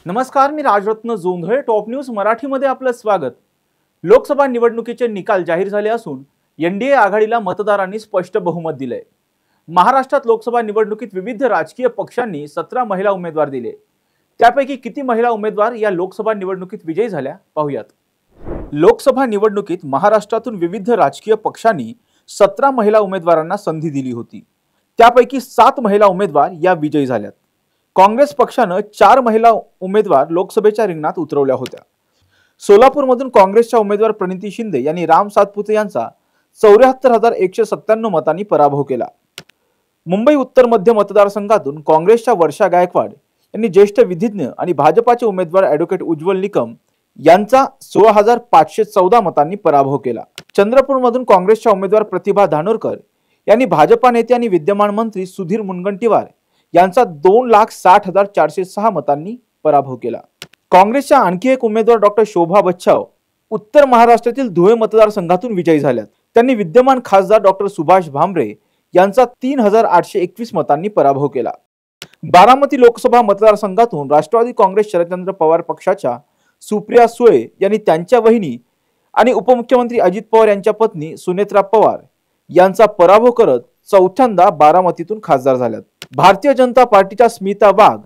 नमस्कार, मी Rajratna Jondhale. Top news मराठीमध्ये आपलं स्वागत. लोकसभा निवडणुकीचे निकाल जाहीर झाले असून एनडीए आघाडीला मतदारांनी स्पष्ट बहुमत दिले. महाराष्ट्रात लोकसभा निवडणुकीत विविध राजकीय पक्षांनी 17 महिला उमेदवार दिले. त्यापैकी किती महिला उमेदवार या लोकसभा निवडणुकीत विजयी झाल्या पाहूयात. लोकसभा निवडणुकीत महाराष्ट्रातून विविध राजकीय पक्षांनी 17 महिला उमेदवारांना संधी दिली होती. त्यापैकी 7 महिला उमेदवार या विजयी झाल्यात. काँग्रेस पक्षानं 4 महिला उमेदवार लोकसभेच्या रिंगणात उतरवल्या होत्या. सोलापूरमधून काँग्रेसच्या उमेदवार प्रणिती शिंदे यांनी राम सातपुते यांचा 74,197 मतांनी पराभव केला. मुंबई उत्तर मध्य मतदारसंघातून काँग्रेसच्या वर्षा गायकवाड यांनी ज्येष्ठ विधिज्ञ आणि भाजपाचे उमेदवार ॲडव्होकेट उज्ज्वल निकम यांचा 16,514 मतांनी पराभव केला. चंद्रपूरमधून काँग्रेसच्या उमेदवार प्रतिभा धानोरकर यांनी भाजपा नेते आणि विद्यमान मंत्री सुधीर मुनगंटीवार यांचा 2,60,406 मतांनी पराभव केला. काँग्रेसच्या आणखी एक उमेदवार डॉक्टर शोभा बच्छाव उत्तर महाराष्ट्रातील धुळे मतदारसंघातून विजयी झाल्यात. त्यांनी विद्यमान खासदार डॉक्टर सुभाष भामरे यांचा 3,821 मतांनी पराभव केला. बारामती लोकसभा मतदारसंघातून राष्ट्रवादी काँग्रेस शरदचंद्र पवार पक्षाच्या सुप्रिया सुळे यांनी त्यांच्या वहिनी आणि उपमुख्यमंत्री अजित पवार यांच्या पत्नी सुनेत्रा पवार यांचा पराभव करत चौथ्यांदा बारामतीतून खासदार झाल्यात. भारतीय जनता पार्टीच्या स्मिता वाघ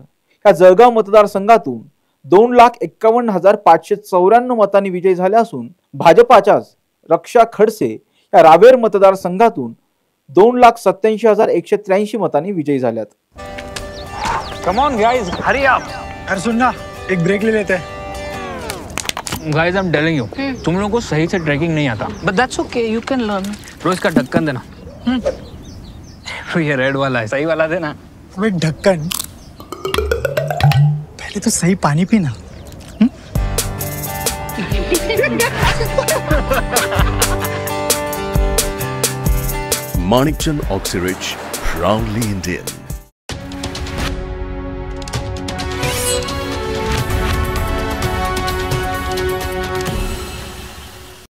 या जळगाव मतदारसंघातून 2,51,594 मतांनी विजयी झाल्या असून भाजपाच्याच रक्षा खडसे या रावेर मतदारसंघातून 2,87,183 मतांनी विजयी झाल्यात. Come on guys, hurry up. यार सुन ना, एक ब्रेक ले लेते हैं. Guys, I'm telling you, तुम लोगों को सही से ट्रैकिंग नहीं आता. But that's okay, you can learn. रोज का ढक्कन देना. ये रेड वाला है, सही वाला देना. अबे ढक्कन, पहले तो सही पानी पीना. Manikchand Oxyrich, proudly Indian.